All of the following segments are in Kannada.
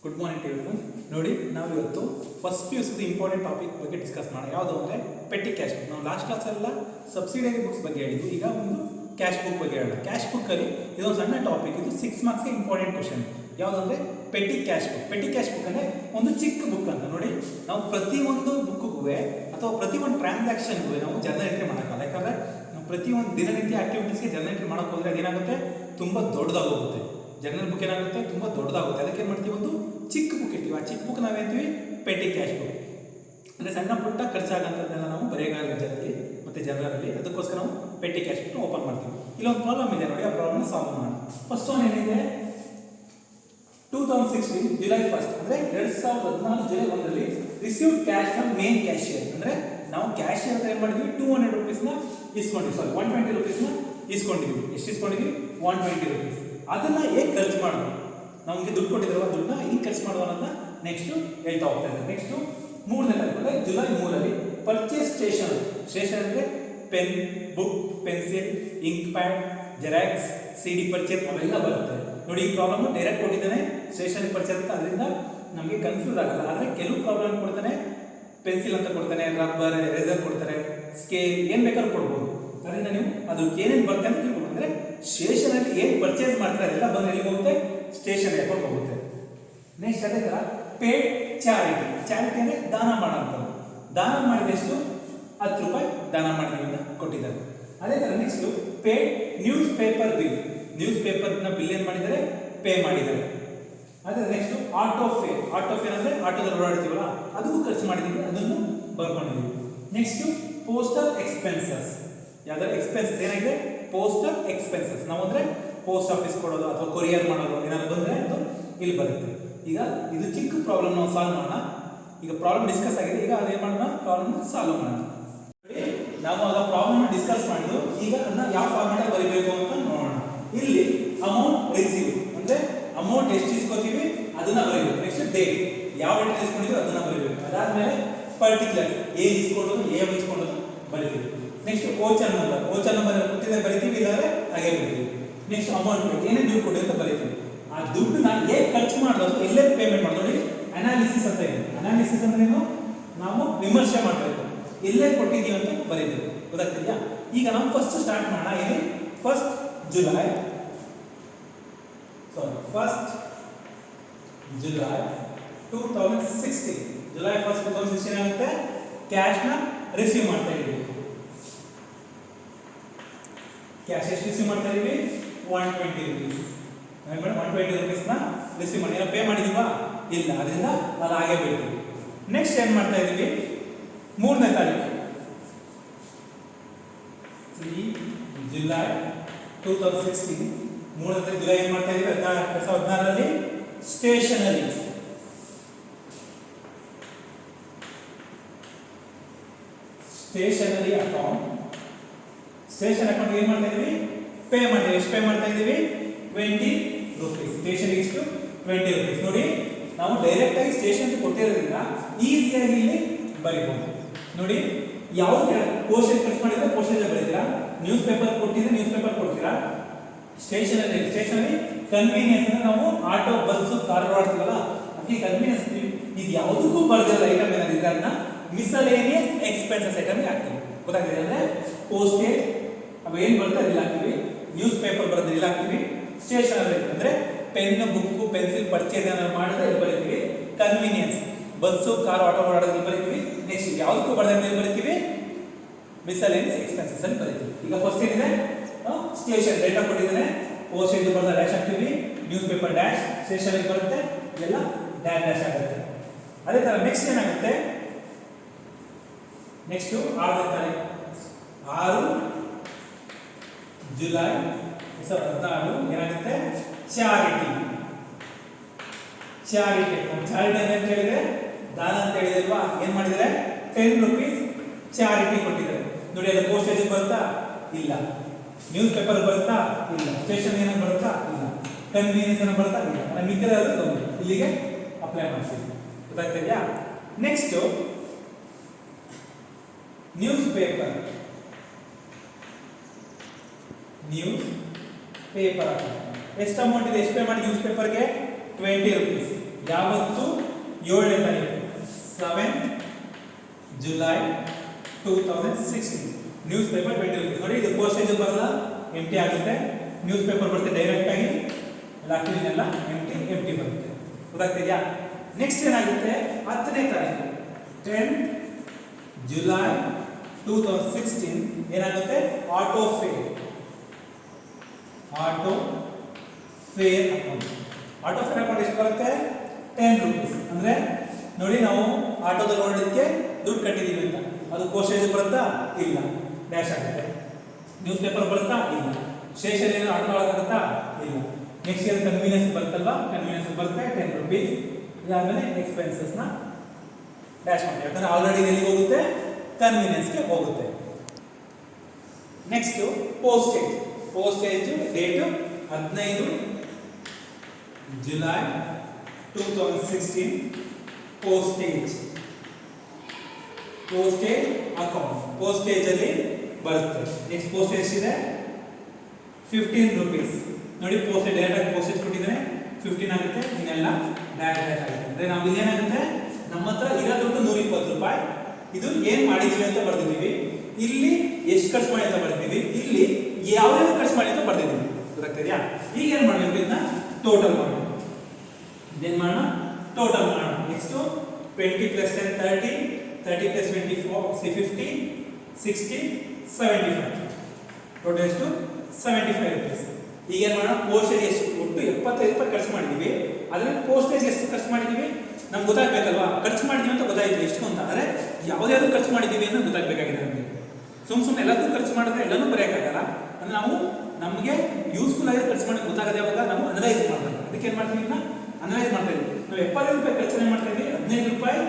Good morning to everyone. ನೋಡಿ ನಾವು ಇವತ್ತು ಫಸ್ಟ್ PUC ಇಂಪಾರ್ಟೆಂಟ್ ಟಾಪಿಕ್ ಬಗ್ಗೆ ಡಿಸ್ಕಸ್ ಮಾಡೋಣ. ಯಾವುದು ಅಂದರೆ ಪೆಟ್ಟಿ ಕ್ಯಾಶ್ ಬುಕ್. ನಾವು ಲಾಸ್ಟ್ ಕ್ಲಾಸೆಲ್ಲ ಸಬ್ಸಿಡರಿ ಬುಕ್ಸ್ ಬಗ್ಗೆ ಹೇಳಿದ್ವಿ. ಈಗ ಒಂದು ಕ್ಯಾಶ್ ಬುಕ್ ಬಗ್ಗೆ ಹೇಳೋಣ. ಕ್ಯಾಶ್ ಬುಕ್ಕಲ್ಲಿ ಇದೊಂದು ಸಣ್ಣ ಟಾಪಿಕ್. ಇದು 6 ಮಾರ್ಕ್ಸ್ಗೆ ಇಂಪಾರ್ಟೆಂಟ್ ಕ್ವಶನ್. ಯಾವುದಂದರೆ petty cash book. Petty cash book ಅಂದರೆ ಒಂದು ಚಿಕ್ಕ ಬುಕ್ ಅಂತ. ನೋಡಿ, ನಾವು ಪ್ರತಿಯೊಂದು ಬುಕ್ಗೂ ಅಥವಾ ಪ್ರತಿಯೊಂದು ಟ್ರಾನ್ಸಾಕ್ಷನ್ಗೂ ನಾವು ಜರ್ನಲ್ ಎಂಟ್ರಿ ಮಾಡೋಕ್ಕಲ್ಲ. ಯಾಕಂದರೆ ನಾವು ಪ್ರತಿಯೊಂದು ದಿನನಿತ್ಯ ಆಕ್ಟಿವಿಟೀಸ್ಗೆ ಜರ್ನಲ್ ಎಂಟ್ರಿ ಮಾಡೋಕೆ ಹೋದರೆ ಅದೇನಾಗುತ್ತೆ, ತುಂಬ ದೊಡ್ಡದಾಗೋಗುತ್ತೆ. ಜರ್ನಲ್ ಬುಕ್ ಏನಾಗುತ್ತೆ, ತುಂಬ ದೊಡ್ಡದಾಗುತ್ತೆ. ಅದಕ್ಕೆ ಏನು ಮಾಡ್ತೀವಿ, ಒಂದು ಚಿಕ್ಕ ಬುಕ್ ಇರ್ತೀವಿ. ಆ ಚಿಕ್ಕ ಬುಕ್ ನಾವೇಂತೀವಿ ಪೆಟ್ಟಿ ಕ್ಯಾಶ್ ಬುಕ್. ಅಂದರೆ ಸಣ್ಣ ಪುಟ್ಟ ಖರ್ಚಾಗಂಥದ್ದೆಲ್ಲ ನಾವು ಬರೆಯಗಾಲ ವಿಚಾರದಲ್ಲಿ ಮತ್ತು ಜರ್ನಲಲ್ಲಿ, ಅದಕ್ಕೋಸ್ಕರ ನಾವು ಪೆಟ್ಟಿ ಕ್ಯಾಶ್ ಬುಕ್ ಓಪನ್ ಮಾಡ್ತೀವಿ. ಇಲ್ಲೊಂದು ಪ್ರಾಬ್ಲಮ್ ಇದೆ ನೋಡಿ, ಆ ಪ್ರಾಬ್ಲಮ್ ಸಾಲ್ವ್ ಮಾಡೋಣ. ಫಸ್ಟ್ ಒನ್ ಏನಿದೆ, 2016 ಜುಲೈ 1 ಅಂದರೆ 2014 ಜುಲೈ 1ರಲ್ಲಿ received cash from main cashier. ಅಂದರೆ ನಾವು ಕ್ಯಾಶಿಯರ್ ಅಂತ ಏನು ಮಾಡಿದ್ವಿ, 200 ರುಪೀಸ್ನ ಇಸ್ಕೊಂಡಿದ್ವಿ. ಸಾರಿ, 120 ರುಪೀಸ್ನ ಇಸ್ಕೊಂಡಿದ್ವಿ. ಎಷ್ಟು ಇಸ್ಕೊಂಡಿದ್ವಿ? 120 ರುಪೀಸ್. ಅದನ್ನು ಹೇಗೆ ಖರ್ಚು ಮಾಡೋದು, ನಮಗೆ ದುಡ್ಡು ಕೊಟ್ಟಿದ್ರು, ದುಡ್ಡನ್ನ ಈಗ ಖರ್ಚು ಮಾಡೋದು ಅಂತ ನೆಕ್ಸ್ಟು ಹೇಳ್ತಾ ಹೋಗ್ತಾ ಇದ್ದಾರೆ. ನೆಕ್ಸ್ಟು 3ನೇ ತಾರೀಕು ಅಂದರೆ ಜುಲೈ 3ರಲ್ಲಿ ಪರ್ಚೇಸ್ ಸ್ಟೇಷನ್. ಸ್ಟೇಷನ್ ಅಂದರೆ pen, book, pencil, ink pad, xerox, CD purchase ಅವೆಲ್ಲ ಬರುತ್ತೆ. ನೋಡಿ, ಈ ಪ್ರಾಬ್ಲಮ್ ಡೈರೆಕ್ಟ್ ಕೊಟ್ಟಿದ್ದಾನೆ ಸ್ಟೇಷನರಿ ಪರ್ಚೇಸ್ ಅಂತ, ಅದರಿಂದ ನಮಗೆ ಕನ್ಫ್ಯೂಸ್ ಆಗಲ್ಲ. ಆದರೆ ಕೆಲವು ಪ್ರಾಬ್ಲಮ್ ಕೊಡ್ತಾನೆ, ಪೆನ್ಸಿಲ್ ಅಂತ ಕೊಡ್ತಾನೆ, ರಬ್ಬರ್, ಎರೇಸರ್ ಕೊಡ್ತಾರೆ, ಸ್ಕೇಲ್, ಏನು ಬೇಕಾದ್ರೂ ಕೊಡ್ಬೋದು. ಅದರಿಂದ ನೀವು ಅದು ಏನೇನು ಬರುತ್ತೆ ಅಂತ ತಿಳ್ಕೊಂಡು, ಅಂದರೆ ಸ್ಟೇಷನಲ್ಲಿ ಏನು ಪರ್ಚೇಸ್ ಮಾಡ್ತಾರೆ ಅದೆಲ್ಲ ಬಂದು ಎಲ್ಲಿ ಹೋಗುತ್ತೆ, ಸ್ಟೇಷನರಿ ಅಕೌಂಟ್ ಹೋಗುತ್ತೆ. ನೆಕ್ಸ್ಟ್ ಅದೇ ಥರ ಪೇಡ್ ಚಾರಿಟಿ. ಚಾರಿಟಿ ಅಂದರೆ ದಾನ ಮಾಡೋಂಥದ್ದು. ದಾನ ಮಾಡಿದಷ್ಟು 10 ರೂಪಾಯಿ ದಾನ ಮಾಡಿದೀವಿ ಅಂತ ಕೊಟ್ಟಿದ್ದಾರೆ. ಅದೇ ಥರ next paid newspaper bill. News ಪೇಪರ್ನ ಬಿಲ್ ಏನು ಮಾಡಿದ್ದಾರೆ, ಪೇ ಮಾಡಿದ್ದಾರೆ. ಅದೇ next auto fare. Auto fare ಅಂದರೆ ಆಟೋದಲ್ಲಿ ಓಡಾಡ್ತೀವಲ್ಲ, ಅದಕ್ಕೂ ಖರ್ಚು ಮಾಡಿದ್ದೀವಿ, ಅದನ್ನು ಬರ್ಕೊಂಡಿದ್ದೀವಿ. Next postal expenses. ಯಾವ್ದಾದ್ರು ಎಕ್ಸ್ಪೆನ್ಸಸ್ ಏನಾಗಿದೆ, ಪೋಸ್ಟಲ್ ಎಕ್ಸ್ಪೆನ್ಸಸ್. ನಾವು ಅಂದರೆ ಪೋಸ್ಟ್ ಆಫೀಸ್ ಕೊಡೋದು ಅಥವಾ ಕೊರಿಯರ್ ಮಾಡೋದು ಏನಾದ್ರು ಬಂದರೆ ಅದು ಇಲ್ಲಿ ಬರುತ್ತೆ. ಈಗ ಇದು ಚಿಕ್ಕ ಪ್ರಾಬ್ಲಮ್ ನಾವು ಸಾಲ್ವ್ ಮಾಡೋಣ. ಈಗ ಪ್ರಾಬ್ಲಮ್ ಡಿಸ್ಕಸ್ ಆಗಿದೆ, ಈಗ ಅದೇನು ಮಾಡೋಣ, ಪ್ರಾಬ್ಲಮ್ನ ಸಾಲ್ವ್ ಮಾಡೋಣ. ನಾವು ಆಗ ಪ್ರಾಬ್ಲಮ್ ಡಿಸ್ಕಸ್ ಮಾಡಿದ್ದು, ಈಗ ಅದನ್ನ ಯಾವ ಫಾರ್ಮೆಟಲ್ಲಿ ಬರೀಬೇಕು ಅಂತ ನೋಡೋಣ. ಇಲ್ಲಿ ಅಮೌಂಟ್ ರಿಸೀವ್ ಅಂದರೆ ಅಮೌಂಟ್ ಎಷ್ಟು ಇಸ್ಕೋತೀವಿ ಅದನ್ನ ಬರೀಬೇಕು. ನೆಕ್ಸ್ಟ್ ಡೇಟ್, ಯಾವ ಡೇಟ್ ಇಸ್ಕೊಂಡಿದ್ದೀವಿ ಅದನ್ನ ಬರೀಬೇಕು. ಅದಾದ್ಮೇಲೆ ಪರ್ಟಿಕ್ಯುಲರ್ ಏನು ಇಸ್ಕೊಳ್ಳೋದು, ಏನು ಇಸ್ಕೊಳ್ಳೋದು ಬರೀತೀವಿ. Next voucher number. Voucher number ಕೊಟ್ಟಿದ್ದರೆ ಬರೀತೀವಿ, ಇಲ್ಲಾಂದ್ರೆ ಹಾಗೆ ಬರೀತೀವಿ. ನೆಕ್ಸ್ಟ್ ಅಮೌಂಟ್ ಏನೇ ದುಡ್ಡು ಕೊಡಿ ಅಂತ ಬರೀತೀವಿ. ಆ ದುಡ್ಡನ್ನ ಹೇಗೆ ಖರ್ಚು ಮಾಡೋದು, ಎಲ್ಲೇ ಪೇಮೆಂಟ್ ಮಾಡೋದು. ನೋಡಿ, ಅನಾಲಿಸಿಸ್ ಅಂತ ಇದೆ. ಅನಾಲಿಸಿಸ್ ಅಂದ್ರೆ ಏನು, ನಾವು ವಿಮರ್ಶೆ ಮಾಡಬೇಕು, ಎಲ್ಲೇ ಕೊಟ್ಟಿದ್ದೀವಿ ಅಂತ ಬರೀಬೇಕು. ಗೊತ್ತಾಗ್ತಿದೆಯಾ? ಈಗ ನಾವು ಫಸ್ಟ್ ಸ್ಟಾರ್ಟ್ ಮಾಡೋಣ. ಇಲ್ಲಿ 1 ಜುಲೈ 2016. ಜುಲೈ 1, 2016 ಆಗುತ್ತೆ. ಕ್ಯಾಶ್ನ ರಿಸೀವ್ ಮಾಡ್ತಾ ಇದ್ದೀವಿ. ಕ್ಯಾಶ್ ಎಷ್ಟು ರಿಸೀವ್ ಮಾಡ್ತಾ ಇದ್ದೀವಿ, 120 ರುಪೀಸ್. 120 ರುಪೀಸ್ನ ರಿಸೀವ್ ಮಾಡಿ, ಏನೋ ಪೇ ಮಾಡಿದೀವಾ, ಇಲ್ಲ, ಅದರಿಂದ ಅದು ಹಾಗೆ ಬಿಡ್ತೀವಿ. ನೆಕ್ಸ್ಟ್ ಏನು ಮಾಡ್ತಾ ಇದ್ದೀವಿ, 3ನೇ ತಾರೀಕು 3 ಜುಲೈ 2016. 3ನೇ ಜುಲೈ ಏನು ಮಾಡ್ತಾ ಇದ್ದೀವಿ, 2016ರಲ್ಲಿ stationery. Stationery account. Station account ಏನು ಮಾಡ್ತಾ ಇದ್ದೀವಿ, ಪೇ ಮಾಡ್ತೀವಿ. ಎಷ್ಟು ಪೇ ಮಾಡ್ತಾ ಇದ್ದೀವಿ, 20 ರುಪೀಸ್. ಸ್ಟೇಷನ್ಗೆ ಎಷ್ಟು, 20 ರುಪೀಸ್. ನೋಡಿ, ನಾವು ಡೈರೆಕ್ಟ್ ಆಗಿ ಸ್ಟೇಷನ್ ಕೊಟ್ಟಿರೋದ್ರಿಂದ ಈಸಿಯಾಗಿ ಇಲ್ಲಿ ಬರೀಬಹುದು. ನೋಡಿ, ಯಾವ್ದು ಪೋಸ್ಟೇಜ್ ಖರ್ಚು ಮಾಡಿದ್ರೆ ಪೋಸ್ಟೇಜ್ ಬರೀತೀರಾ, ನ್ಯೂಸ್ ಪೇಪರ್ ಕೊಟ್ಟಿದ್ರೆ ನ್ಯೂಸ್ ಪೇಪರ್ ಕೊಡ್ತೀರಾ. ಸ್ಟೇಷನರಿ ಕನ್ವೀನಿಯನ್ಸ್ ಅಂದ್ರೆ ನಾವು ಆಟೋ, ಬಸ್ಸು, ಕಾರ್ ಓಡಾಡ್ತೀವಲ್ಲ, ಅದಕ್ಕೆ ಕನ್ವೀನಿಯನ್ಸ್. ಇದು ಯಾವುದಕ್ಕೂ ಬರ್ದಿಲ್ಲ ಐಟಮ್ ಏನಾದಿದ್ರೆ ಅದನ್ನ ಮಿಸಲೇನಿಯಸ್ ಎಕ್ಸ್ಪೆನ್ಸಸ್ ಐಟಮ್ಗೆ ಹಾಕ್ತೀವಿ. ಗೊತ್ತಾಗ್ತಿದೆ? ಅಂದರೆ ಪೋಸ್ಟೇಜ್ ಅವು ಏನು ಬರುತ್ತೆ ಅದಿಲ್ಲ ಹಾಕ್ತೀವಿ, ನ್ಯೂಸ್ ಪೇಪರ್ ಬರೋದು ಇಲ್ಲ ಹಾಕ್ತೀವಿ. ಸ್ಟೇಷನರಿ ಅಂದರೆ ಪೆನ್, ಬುಕ್ಕು, ಪೆನ್ಸಿಲ್ ಪರ್ಚೇಸ್ ಏನಾದ್ರು ಮಾಡಿದ್ರೆ ಇಲ್ಲಿ ಬರೀತೀವಿ. ಕನ್ವೀನಿಯನ್ಸ್ ಬಸ್ಸು, ಕಾರ್, ಆಟೋ ಓಡಾಡೋದು ಬರೀತೀವಿ. ನೆಕ್ಸ್ಟ್ ಯಾವುದಕ್ಕೂ ಬರೆದಂತೆ ಬರೀತೀವಿ, ಮಿಸಲೇನಿಯಸ್ ಎಕ್ಸ್ಪೆನ್ಸಸ್ ಅಲ್ಲಿ ಬರೀತೀವಿ. ಈಗ ಫಸ್ಟ್ ಏನಿದೆ, ಸ್ಟೇಷನ್ ಡೇಟಾ ಕೊಟ್ಟಿದ್ದೇನೆ, ಪೋಸ್ಟೇಜ್ ಬರೆದ ಡ್ಯಾಶ್ ಹಾಕ್ತೀವಿ, ನ್ಯೂಸ್ ಪೇಪರ್ ಡ್ಯಾಶ್, ಸ್ಟೇಷನರಿ ಬರುತ್ತೆ, ಎಲ್ಲ ಡ್ಯಾಶ್ ಆಗುತ್ತೆ. ಅದೇ ಥರ ನೆಕ್ಸ್ಟ್ ಏನಾಗುತ್ತೆ, ನೆಕ್ಸ್ಟು 6ನೇ ತಾರೀಕು 6 ಜುಲೈ 2016 ಏನಾಗುತ್ತೆ, ಚಾರಿಟಿ. ಚಾರಿಟಿ ಅಂತ ಹೇಳಿದ್ರೆ ದಾನ ಅಂತ ಹೇಳಿದಲ್ವಾ, ಏನು ಮಾಡಿದರೆ 10 ರುಪೀಸ್ ಚಾರಿಟಿ ಕೊಟ್ಟಿದ್ದಾರೆ. ನೋಡಿ, ಅದು ಪೋಸ್ಟೇಜ್ ಬರುತ್ತಾ, ಇಲ್ಲ. ನ್ಯೂಸ್ ಪೇಪರ್ ಬರುತ್ತಾ, ಇಲ್ಲ. ಸ್ಟೇಷನ್ ಏನೋ ಬರುತ್ತಾ, ಇಲ್ಲ. ಕನ್ವೀನಿಯನ್ಸ್ ಏನೋ ಬರುತ್ತಾ, ಇಲ್ಲ. ನಾನು ಮಿಕ್ಕಿರೋದು ಇಲ್ಲಿಗೆ ಅಪ್ಲೈ ಮಾಡ್ತೀವಿ. ಗೊತ್ತಾಗ್ತಿದೆಯಾ? Next newspaper. Newspaper ಎಷ್ಟು ಅಮೌಂಟ್ ಇದೆ, ಎಷ್ಟು ಪೇ ಮಾಡಿ ನ್ಯೂಸ್ ಪೇಪರ್ಗೆ 20 rupees. ಯಾವತ್ತು 7ನೇ ತಾರೀಕು 7 ಜುಲೈ 2016 ನ್ಯೂಸ್ ಪೇಪರ್ 20 rupees ನೋಡಿ ಇದು ಪೋಸ್ಟೇಜ್ ಬರಲ್ಲ ಎಂಟಿ ಆಗುತ್ತೆ ನ್ಯೂಸ್ ಪೇಪರ್ ಬರುತ್ತೆ ಡೈರೆಕ್ಟ್ ಆಗಿ ಲಾಟಿನೆಲ್ಲ ಎಂಟಿ ಬರುತ್ತೆ ಗೊತ್ತಾಗ್ತಿದೆಯಾ ನೆಕ್ಸ್ಟ್ ಏನಾಗುತ್ತೆ 10ನೇ ತಾರೀಕು 10 ಜುಲೈ 2016 ಏನಾಗುತ್ತೆ ಆಟೋ ಫೇರ್ ಅಕೌಂಟ್ ಎಷ್ಟು ಬರುತ್ತೆ 10 rupees ಅಂದ್ರೆ ನೋಡಿ ನಾವು ಆಟೋದಲ್ಲಿ ಹೊರಡೋದಕ್ಕೆ ದುಡ್ಡು ಕಟ್ಟಿದೀವಿ ಅಂತ ಅದು ಪೋಸ್ಟೇಜ್ ಬರುತ್ತಾ ಇಲ್ಲ ಡ್ಯಾಶ್ ಆಗುತ್ತೆ ನ್ಯೂಸ್ ಪೇಪರ್ ಬರುತ್ತಾ ಇಲ್ಲ ಸ್ಟೇಷನ್ ಏನು ಆಟೋ ಒಳಗಾಗುತ್ತಾ ಇಲ್ಲ ನೆಕ್ಸ್ಟ್ ಇಯರ್ ಕನ್ವೀನಿಯನ್ಸ್ ಬರುತ್ತಲ್ವಾ ಕನ್ವೀನಿಯನ್ಸ್ ಬರುತ್ತೆ 10 rupees ಇದಾದ್ಮೇಲೆ ಎಕ್ಸ್ಪೆನ್ಸಸ್ ನ ಡ್ಯಾಶ್ ಮಾಡಿ ಯಾಕಂದ್ರೆ ಆಲ್ರೆಡಿ ಎಲ್ಲಿಗೆ ಹೋಗುತ್ತೆ ಕನ್ವೀನಿಯನ್ಸ್ಗೆ ಹೋಗುತ್ತೆ next postage date 15 July 2016 postage account postage ಅಲ್ಲಿ ಬರುತ್ತೆ ನೆಕ್ಸ್ಟ್ ಪೋಸ್ಟೇಜ್ ಇದೆ 15 rupees ನೋಡಿ ಪೋಸ್ಟೇಜ್ ಡೈರೆಕ್ಟ್ ಆಗಿ ಪೋಸ್ಟೇಜ್ ಕೊಟ್ಟಿದ್ದಾನೆ 15 ಆಗುತ್ತೆ ಇನ್ನೆಲ್ಲ ಡೈರೆಕ್ಟ್ ಆಗುತ್ತೆ ಅಂದ್ರೆ ನಾವು ಇಲ್ಲೇನಾಗುತ್ತೆ ನಮ್ಮ ಹತ್ರ ಇರೋ ದುಡ್ಡು 120 ರೂಪಾಯಿ ಇದು ಏನ್ ಮಾಡಿದೀವಿ ಅಂತ ಬರ್ದಿದ್ದೀವಿ ಇಲ್ಲಿ ಎಷ್ಟು ಖರ್ಚು ಮಾಡಿ ಅಂತ ಬರ್ದಿದ್ದೀವಿ ಇಲ್ಲಿ ಯಾವ್ಯಾವ ಖರ್ಚು ಮಾಡಿ ಅಂತ ಬರ್ದಿದ್ದೀವಿ ಗೊತ್ತಾಗ್ತಿದೆಯಾ ಈಗ ಏನ್ ಮಾಡಬೇಕು ಇದನ್ನ ಟೋಟಲ್ ಮಾಡೋಣ ಇದೇನ್ ಮಾಡೋಣ ಟೋಟಲ್ ಮಾಡೋಣ ನೆಕ್ಸ್ಟ್ 20 plus 10 30 30 plus 24 50 60 75 ಟೋಟಲ್ ಎಷ್ಟು 75 rupees ಈಗ ಏನು ಮಾಡೋಣ ಪೋಸ್ಟೇಜ್ ಎಷ್ಟು ಒಟ್ಟು 75 ರೂಪಾಯಿ ಖರ್ಚು ಮಾಡಿದೀವಿ ಅದರಲ್ಲಿ ಪೋಸ್ಟೇಜ್ ಎಷ್ಟು ಖರ್ಚು ಮಾಡಿದೀವಿ ನಮ್ಗೆ ಗೊತ್ತಾಗಬೇಕಲ್ವಾ ಖರ್ಚು ಮಾಡಿದೀವಿ ಅಂತ ಗೊತ್ತಾಯ್ತು ಎಷ್ಟು ಅಂತ ಅಂದರೆ ಯಾವುದ್ಯಾವುದು ಖರ್ಚು ಮಾಡಿದೀವಿ ಅಂತ ಗೊತ್ತಾಗಬೇಕಾಗಿದೆ ನಮಗೆ ಸುಮ್ಮನೆ ಎಲ್ಲದೂ ಖರ್ಚು ಮಾಡಿದ್ರೆ ಎಲ್ಲನೂ ಬರೆಯೋಕ್ಕಾಗಲ್ಲ ಅಂದ್ರೆ ನಾವು ನಮಗೆ ಯೂಸ್ಫುಲ್ ಆಗಿ ಖರ್ಚು ಮಾಡಿ ಗೊತ್ತಾಗದೆ ಯಾವಾಗ ನಾವು ಅನಲೈಸ್ ಮಾಡಬೇಕು ಅದಕ್ಕೆ ಏನು ಮಾಡ್ತೀವಿ ಇನ್ನು ಅನಲೈಸ್ ಮಾಡ್ತಾ ಇದ್ದೀವಿ ನಾವು 75 ರೂಪಾಯಿ ಖರ್ಚು ಮಾಡ್ತಾ ಇದ್ದೀವಿ 15 ರೂಪಾಯಿ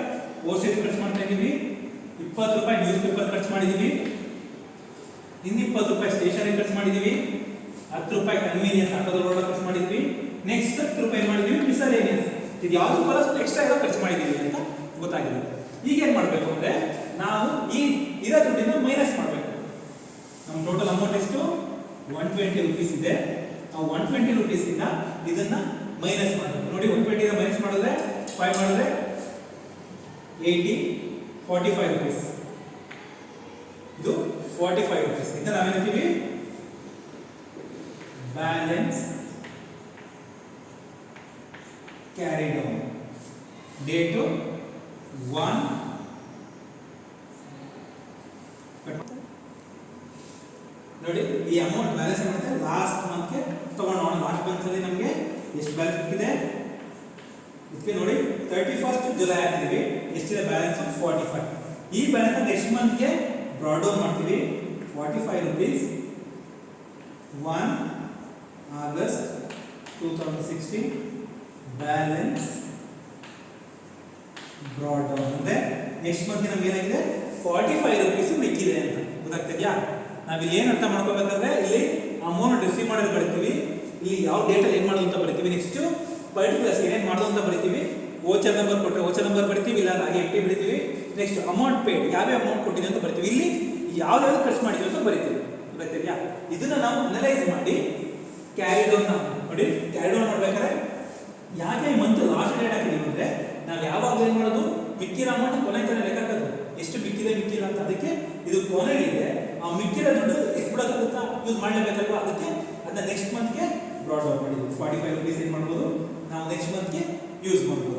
ಪೋಸ್ಟೇಜ್ ಖರ್ಚು ಮಾಡ್ತಾ ಇದ್ದೀವಿ 20 ರೂಪಾಯಿ ನ್ಯೂಸ್ ಪೇಪರ್ ಖರ್ಚು ಮಾಡಿದ್ದೀವಿ ಇನ್ನು 20 ರೂಪಾಯಿ ಸ್ಟೇಷನರಿ ಖರ್ಚು ಮಾಡಿದ್ದೀವಿ 10 ರೂಪಾಯಿ ಕನ್ವೀನಿಯನ್ಸ್ ಆಟೋದೊಳಗೆ ಖರ್ಚು ಮಾಡಿದ್ವಿ ನೆಕ್ಸ್ಟ್ 10 ರೂಪಾಯಿ ಮಾಡಿದ್ವಿ ಮಿಸಲೇನಿಯಸ್ ಇದು ಯಾವುದು ಬರೋದು ಎಕ್ಸ್ಟ್ರಾ ಏನೋ ಖರ್ಚು ಮಾಡಿದ್ದೀವಿ ಅಂತ ಗೊತ್ತಾಗಿದೆ ಈಗ ಏನು ಮಾಡಬೇಕು ಅಂದರೆ ನಾವು ಈ ಇರೋ ದುಡ್ಡಿನ ಮೈನಸ್ ಮಾಡಬೇಕು ನಮ್ಮ ಟೋಟಲ್ ಅಮೌಂಟ್ ಎಷ್ಟು 120 rupees ಇದೆ ನಾವು 120 rupees ಇಂದ ಇದನ್ನ ಮೈನಸ್ ಮಾಡಬೇಕು ನೋಡಿ 120 ಇಂದ ಮೈನಸ್ ಮಾಡಿದ್ರೆ 5 ಮಾಡಿದ್ರೆ 45 rupees ಇದು 45 rupees ಇದನ್ನ ನಾವೇನಂತೀವಿ ಬ್ಯಾಲೆನ್ಸ್ carried on date 1 ನೋಡಿ ಈ ಅಮೌಂಟ್ ಬ್ಯಾಲೆನ್ಸ್ ಮಾಡುತ್ತೆ ಲಾಸ್ಟ್ ಮಂತ್ ಗೆ ತಗೊಂಡೋಣ ಲಾಸ್ಟ್ ಮಂತ್ ಅಲ್ಲಿ ನಮಗೆ ಎಷ್ಟು ಬ್ಯಾಲೆನ್ಸ್ ಇದೆ ಇದಕ್ಕೆ ನೋಡಿ 31st ಜುಲೈ ಹಾಕಿದೀವಿ ಎಷ್ಟಿದೆ ಬ್ಯಾಲೆನ್ಸ್ 45 ಈ ಬ್ಯಾಲೆನ್ಸ್ ನೆಕ್ಸ್ಟ್ ಮಂತ್ ಗೆ ಬ್ರಾಡ್ ಡೌನ್ ಮಾಡ್ತೀವಿ 45 rupees 1 August 2016 balance brought down ಅಂದ್ರೆ ನೆಕ್ಸ್ಟ್ ಮಂತ್ ನಮ್ಗೆ ಏನಾಗಿದೆ 45 rupees ಮಿಕ್ಕಿದೆ ಅಂತ ಗೊತ್ತಾಗ್ತಿದ್ಯಾ ನಾವಿಲ್ಲಿ ಏನು ಅರ್ಥ ಮಾಡ್ಕೋಬೇಕಂದ್ರೆ ಇಲ್ಲಿ ಅಮೌಂಟ್ ರಿಸೀವ್ ಮಾಡೋದು ಬರ್ತೀವಿ ಇಲ್ಲಿ ಯಾವ ಡೇಟಲ್ಲಿ ಏನು ಮಾಡೋದು ಅಂತ ಬರ್ತೀವಿ ನೆಕ್ಸ್ಟ್ ಪರ್ಟಿಕ್ಯುಲರ್ಸ್ ಏನೇನು ಮಾಡೋದು ಅಂತ ಬರ್ತೀವಿ ಓಚರ್ ನಂಬರ್ ಕೊಟ್ಟರೆ ಓಚರ್ ನಂಬರ್ ಬರ್ತೀವಿ ಇಲ್ಲ ಹಾಗೆ ಎಂಟಿ ಬಿಡ್ತೀವಿ ನೆಕ್ಸ್ಟ್ ಅಮೌಂಟ್ ಪೇಡ್ ಯಾವ್ಯಾವ ಅಮೌಂಟ್ ಕೊಟ್ಟಿದೆ ಅಂತ ಬರ್ತೀವಿ ಇಲ್ಲಿ ಯಾವ್ದಾದ್ರು ಖರ್ಚು ಮಾಡಿದ್ವಿ ಅಂತ ಬರಿತೀವಿ ಗೊತ್ತಾಗ್ತಿದ್ಯಾ ಇದನ್ನ ನಾವು ಅನಲೈಸ್ ಮಾಡಿ ಕ್ಯಾರಿ ಡೌನ್ ನೋಡಿ ಕ್ಯಾರಿ ಡೌನ್ ಮಾಡ್ಬೇಕಾದ್ರೆ ಯಾಕೆ ಮಂತ್ ಲಾಸ್ಟ್ ಡೇಟ್ ಹಾಕಿದೀವಿ ಅಂದ್ರೆ ನಾವು ಯಾವಾಗಲೂ ಏನು ಮಾಡೋದು ಮಿಕ್ಕಿರೋ ಅಮೌಂಟ್ ಕೊನೆ ತಾನೇ ಲೆಕ್ಕ ಹಾಕೋದು ಎಷ್ಟು ಮಿಕ್ಕಿದೆ ಮಿಕ್ಕಿಲ್ಲ ಅಂತ ಅದಕ್ಕೆ ಇದು ಕೊನೆಗಿದೆ ಆ ಮಿಕ್ಕಿರೋ ದುಡ್ಡು ಎಷ್ಟು ಬಿಡೋಕ್ಕಾಗುತ್ತಾ ಯೂಸ್ ಮಾಡಲೇಬೇಕಲ್ವಾ ಅದಕ್ಕೆ ಅದನ್ನ ನೆಕ್ಸ್ಟ್ ಮಂತ್ಗೆ ಬ್ರಾಡ್ ಔಟ್ ಮಾಡಿದ್ವಿ 45 rupees ಏನು ಮಾಡ್ಬೋದು ನಾವು ನೆಕ್ಸ್ಟ್ ಮಂತ್ಗೆ ಯೂಸ್ ಮಾಡ್ಬೋದು.